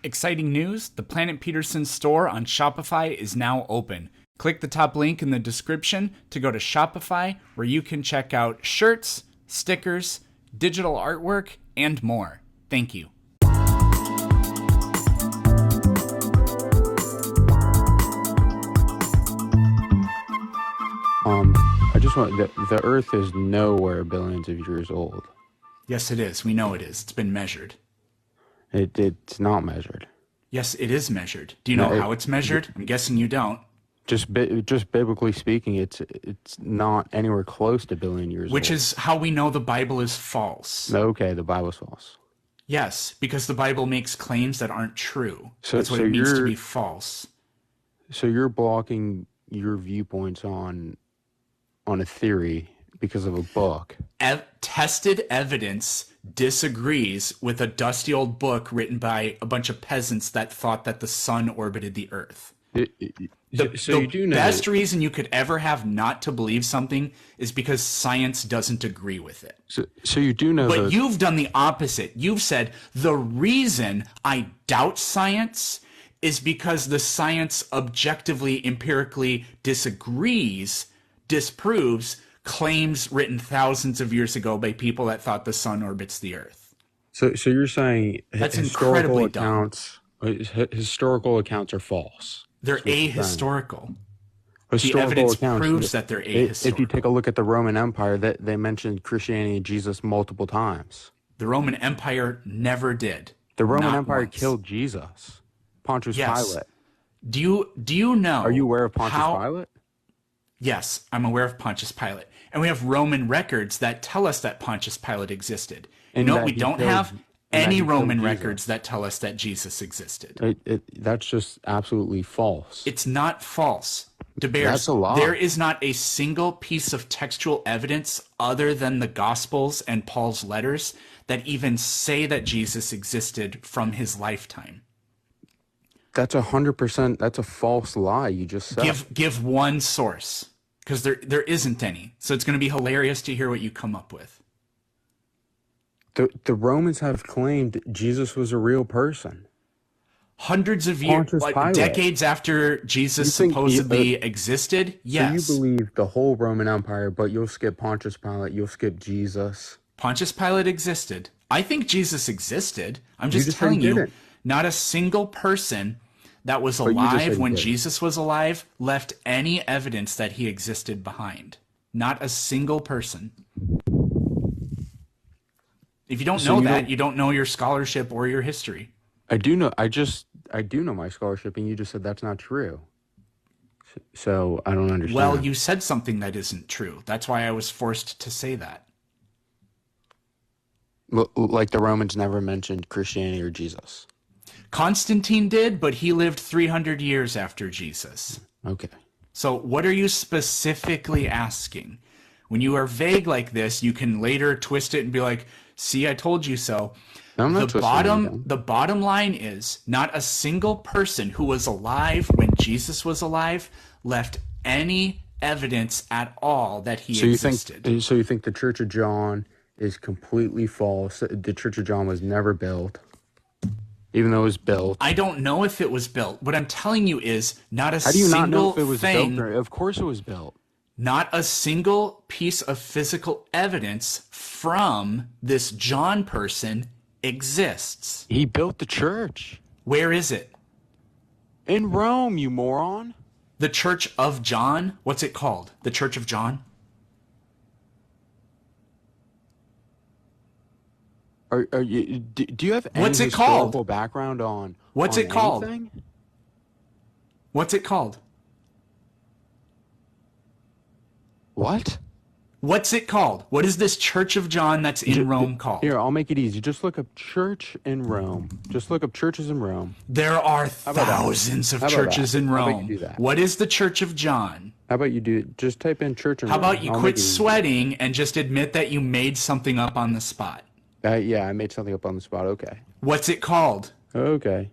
Exciting news, the Planet Peterson store on Shopify is now open. Click the top link in the description to go to Shopify, where you can check out shirts, stickers, digital artwork, and more. Thank you. I just want the Earth is nowhere billions of years old. Yes, it is. We know it is. It's been measured. It's not measured. Yes, it is measured. Do you know how it's measured? I'm guessing you don't. Just biblically speaking, it's not anywhere close to billion years old. Which is how we know the Bible is false. Okay, the Bible's false. Yes, because the Bible makes claims that aren't true. So that's what it means to be false. So you're blocking your viewpoints on a theory because of a book. Tested evidence disagrees with a dusty old book written by a bunch of peasants that thought that the sun orbited the earth. The best reason you could ever have not to believe something is because science doesn't agree with it. So you do know. But you've done the opposite. You've said the reason I doubt science is because the science objectively, empirically disproves claims written thousands of years ago by people that thought the sun orbits the earth. So you're saying that's incredibly accounts, historical accounts are false. They're ahistorical. The evidence proves that they're ahistorical. If you take a look at the Roman Empire, they mentioned Christianity and Jesus multiple times. The Roman Empire never did. The Roman Empire killed Jesus. Pontius Pilate. Do you know? Are you aware of Pontius Pilate? Yes, I'm aware of Pontius Pilate. And we have Roman records that tell us that Pontius Pilate existed. And you know what we don't have? Any Roman records that tell us that Jesus existed. That's just absolutely false. It's not false. That's a lie. There is not a single piece of textual evidence other than the Gospels and Paul's letters that even say that Jesus existed from his lifetime. That's 100%. That's a false lie you just said. Give one source, because there isn't any. So it's going to be hilarious to hear what you come up with. The Romans have claimed Jesus was a real person. Hundreds of years, decades after Jesus supposedly existed, yes. So you believe the whole Roman Empire, but you'll skip Pontius Pilate, you'll skip Jesus. Pontius Pilate existed. I think Jesus existed. I'm just telling you, not a single person that was alive when Jesus was alive left any evidence that he existed behind. Not a single person. If you don't know that, you don't know your scholarship or your history. I do know. I do know my scholarship, and you just said that's not true. So I don't understand. Well, you said something that isn't true. That's why I was forced to say that. Like the Romans never mentioned Christianity or Jesus. Constantine did, but he lived 300 years after Jesus. Okay. So what are you specifically asking? When you are vague like this, you can later twist it and be like, see, I told you so. The bottom line is not a single person who was alive when Jesus was alive left any evidence at all that he existed. So you think the Church of John is completely false? The Church of John was never built, even though it was built. I don't know if it was built. What I'm telling you is not a single thing. How do you not know if it was built? Of course it was built. Not a single piece of physical evidence from this John person exists. He built the church. Where is it? In Rome, you moron. The Church of John? What's it called? The Church of John? Do you have any historical background on What's it called? What's it called? What? What's it called? What is this Church of John that's in Rome called? Here, I'll make it easy. Just look up church in Rome. Just look up churches in Rome. There are thousands of churches in Rome. How about you do that? What is the Church of John? How about you do just type in church in Rome? How about you quit sweating and just admit that you made something up on the spot? Yeah, I made something up on the spot. Okay. What's it called? Okay.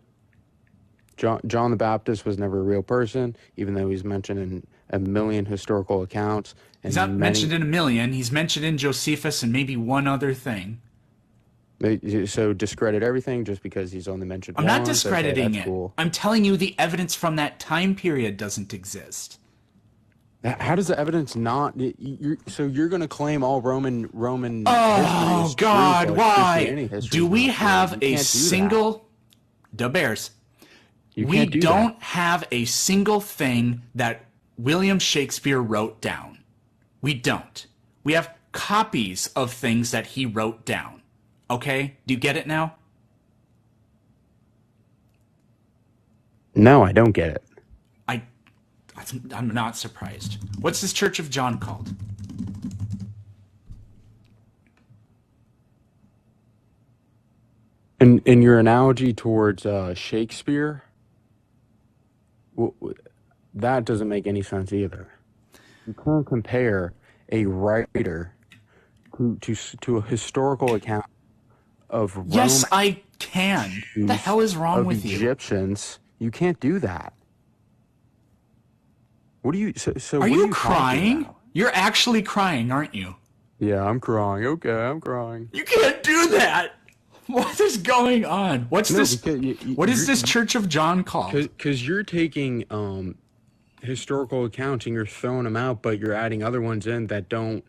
John the Baptist was never a real person, even though he's mentioned in a million historical accounts. He's not mentioned in a million. He's mentioned in Josephus and maybe one other thing. So discredit everything just because he's only mentioned I'm once? not discrediting okay, it. Cool. I'm telling you the evidence from that time period doesn't exist. How does the evidence not? So you're going to claim all Roman Oh history is God, true, but why? Christianity history Do is we not true. have You a can't do single Da Bears? You We can't do don't that. have a single thing that William Shakespeare wrote down. We don't. We have copies of things that he wrote down. Okay? Do you get it now? No, I don't get it. I'm not surprised. What's this Church of John called? And in your analogy towards Shakespeare, that doesn't make any sense either. You can't compare a writer to a historical account of Rome. Yes, I can. What the hell is wrong with you? Egyptians. You can't do that. What do you? So Are what you are you crying? You're actually crying, aren't you? Yeah, I'm crying. Okay, I'm crying. You can't do that. What is going on? What's this? What is this Church of John called? Because you're taking historical accounts and you're throwing them out, but you're adding other ones in that don't,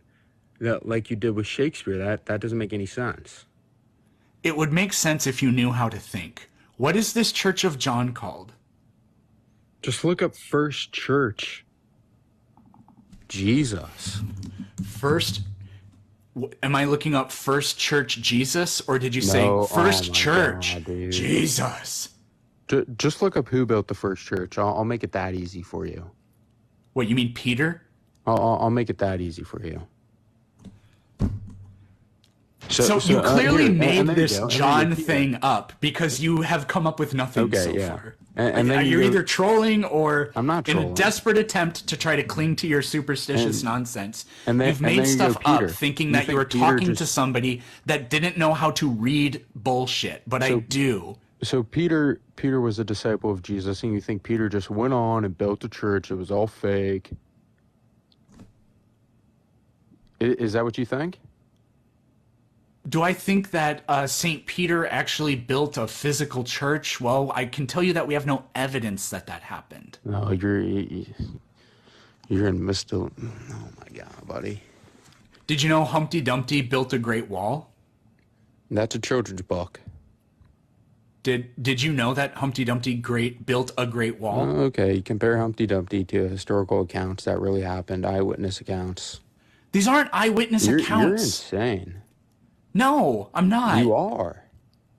that like you did with Shakespeare. That doesn't make any sense. It would make sense if you knew how to think. What is this Church of John called? Just look up First Church. Jesus. First. Am I looking up First Church Jesus, or did you say First Church God, Jesus? Just look up who built the first church. I'll make it that easy for you. What, you mean Peter? I'll make it that easy for you. So you clearly made this John thing up because you have come up with nothing so far. And then you're either trolling or I'm not trolling. In a desperate attempt to try to cling to your superstitious nonsense. You've made stuff up thinking that you were talking to somebody that didn't know how to read bullshit, but I do. So Peter was a disciple of Jesus, and you think Peter just went on and built a church? It was all fake. Is that what you think? Do I think that St. Peter actually built a physical church? Well, I can tell you that we have no evidence that happened. No, you're in Mr. Oh my God, buddy. Did you know Humpty Dumpty built a Great Wall? That's a children's book. Did you know that Humpty Dumpty built a Great Wall? Okay, you compare Humpty Dumpty to historical accounts that really happened, eyewitness accounts. These aren't eyewitness accounts. You're insane. No, I'm not. You are.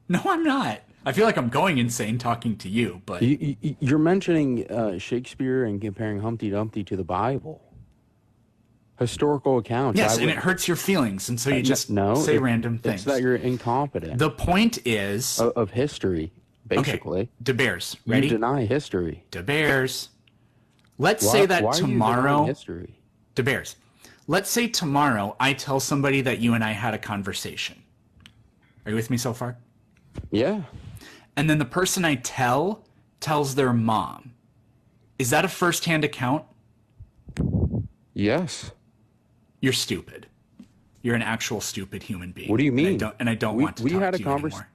No, I'm not. I feel like I'm going insane talking to you, but... You're mentioning Shakespeare and comparing Humpty Dumpty to the Bible. Historical accounts. Yes, and it hurts your feelings, and so you just say random things. It's that you're incompetent. The point is... Of history, basically. Okay, De Beers, ready? You deny history. De Beers. Let's say that tomorrow... history? De Beers. Let's say tomorrow I tell somebody that you and I had a conversation. Are you with me so far? Yeah. And then the person I tells their mom. Is that a first-hand account? Yes. You're stupid. You're an actual stupid human being. What do you mean? And I don't want to talk to you anymore.